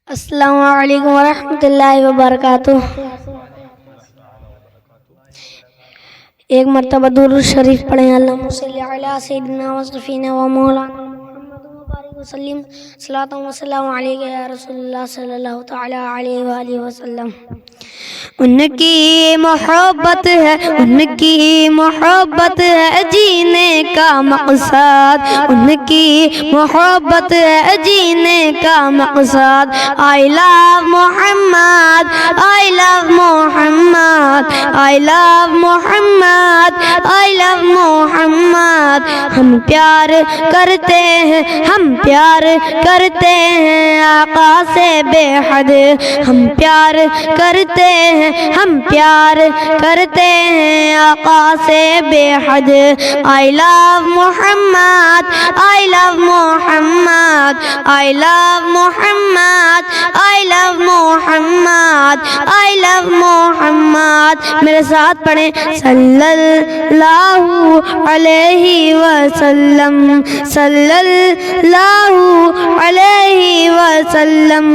السلام علیکم ورحمۃ اللہ وبرکاتہ۔ ایک مرتبہ درود شریف پڑھیں۔ اللہم صلی علی سیدنا و صفینا و مولانا محمد مبارک وسلم صلاۃ و سلام علیک یا رسول اللہ صلی اللہ تعالی علیہ وآلہ وسلم۔ ان کی محبت ہے، ان کی محبت ہے جینے کا مقصد، ان کی محبت ہے جینے کا مقصد۔ I love Muhammad, I love Muhammad, I love Muhammad, I love محمد۔ ہم پیار کرتے ہیں، ہم پیار کرتے ہیں آقا سے بے حد، ہم پیار کرتے ہیں، ہم پیار کرتے ہیں آقا سے بے حد۔ I love Muhammad, I love Muhammad, I love Muhammad, I love Muhammad, I love محمد۔ میرے ساتھ پڑھیں صلی اللہ علیہ وسلم، صلی اللہ علیہ وسلم۔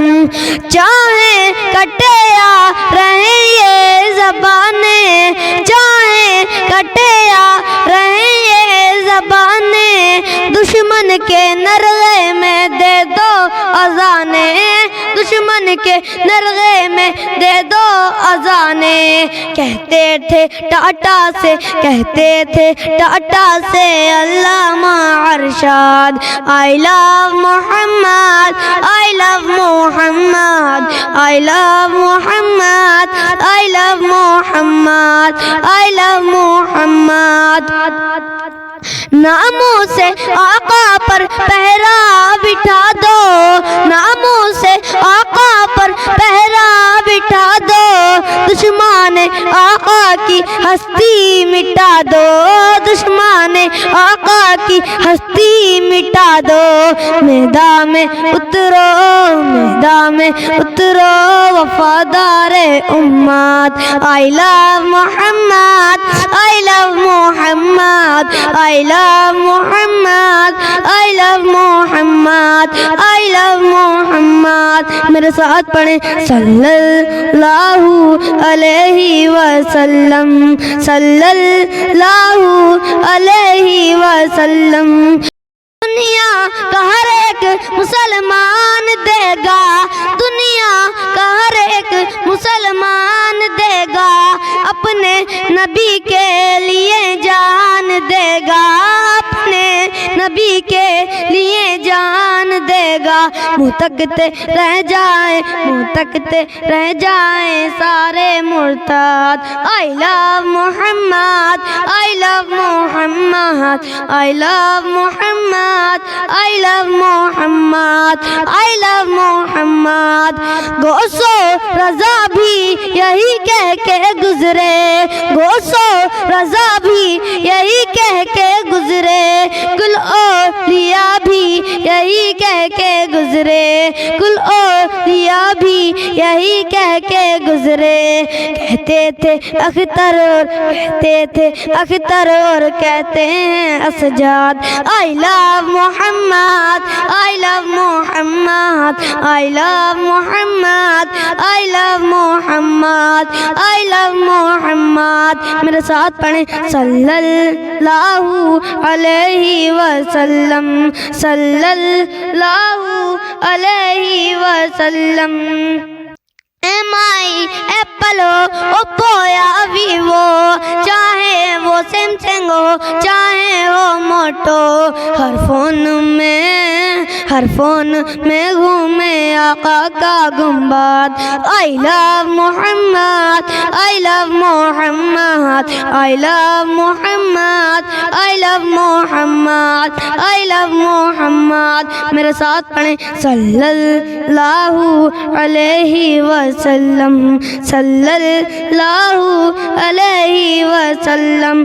چاہے کٹے یا رہیں یہ زبانیں، چاہے کٹے یا رہیں یہ زبانیں، دشمن کے نرغے میں دے دو اذانیں، دشمن کے نرغے میں دے دو اذانیں۔ کہتے تھے ٹاٹا سے، کہتے تھے ٹاٹا سے علامہ ارشاد۔ I love Muhammad, I love Muhammad, I love Muhammad, I love Muhammad, I love محمد۔ ناموں سے آقا پر پہرا بٹھا دو، ناموں سے آقا پر پہرا بٹھا دو، دشمن آقا کی ہستی مٹا دو، دشمن آقا کی ہستی مٹا دو۔ میدان میں اترو، میدان میں اترو وفادار امت۔ I love Muhammad, I love Muhammad, I love Muhammad, I love Muhammad, I love محمد۔ میرے ساتھ پڑھیں صلی اللہ علیہ وسلم، صلی اللہ علیہ وسلم۔ دنیا کا ہر ایک مسلمان دے گا، دنیا کا ہر ایک مسلمان دے گا، اپنے نبی کے لیے جان دے گا، اپنے نبی کے لیے جان دے گا۔ منہ تکتے رہ جائیں، منہ تکتے رہ جائیں سارے مرتد۔ I love Muhammad, I love Muhammad, I love Muhammad, I love Muhammad, I love محمد۔ گوسو رضا بھی یہی کہہ کے گزرے، گوسو رضا بھی یہی کہہ کے گزرے، کل اولیاء بھی یہی کہہ کے گزرے، کل اولیاء بھی یہی کہہ کے گزرے۔ کہتے تھے اختر اور کہتے تھے اختر اور کہتے ہیں اسجاد۔ I love Muhammad, I love Muhammad, I love Muhammad, I love Muhammad, I love محمد۔ میرے ساتھ پڑھیں صلی اللہ علیہ وسلم، صلی اللہ علیہ وسلم۔ ایم آئی ایپل ہو، اوپو یا ویوو، چاہے وہ سیمسنگ ہو چاہے ہو موٹو، ہر فون میں گھومے آقا کا گنبد۔ I love Muhammad, I love Muhammad, I love Muhammad, I love Muhammad, I love محمد۔ میرے ساتھ پڑھیں صلی اللہ علیہ وسلم، صلی اللہ علیہ وسلم۔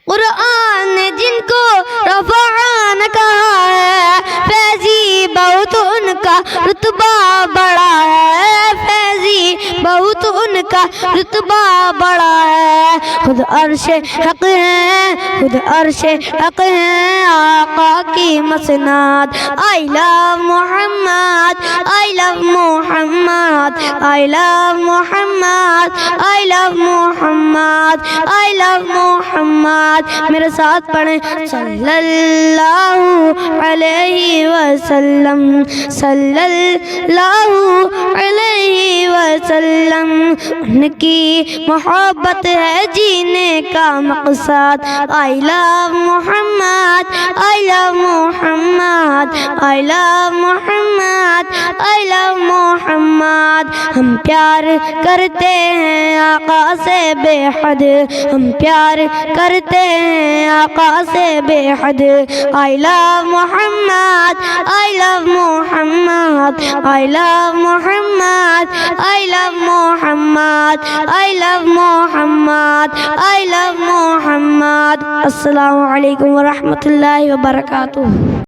قرآن نے جن کو رفعان کہا ہے، فیضی بہت ان کا رتبہ بڑا ہے، فیضی بہت ان کا کا رتبہ بڑا ہے، خود عرش حق ہے، خود عرش حق ہے آقا کی مسند۔ I love Muhammad, I love Muhammad, I love Muhammad, I love Muhammad, I love محمد۔ میرے ساتھ پڑھیں صلی اللہ علیہ وسلم، صلی اللہ علیہ وسلم۔ ان کی محبت ہے جینے کا مقصد۔ I love Muhammad, I love Muhammad, I love Muhammad, I love محمد۔ ہم پیار کرتے ہیں آقا سے بے حد، ہم پیار کرتے ہیں آقا سے بے حد۔ I love Muhammad, I love Muhammad, I love Muhammad, I love Muhammad, I love Muhammad, I love محمد۔ السلام علیکم ورحمۃ اللہ وبرکاتہ۔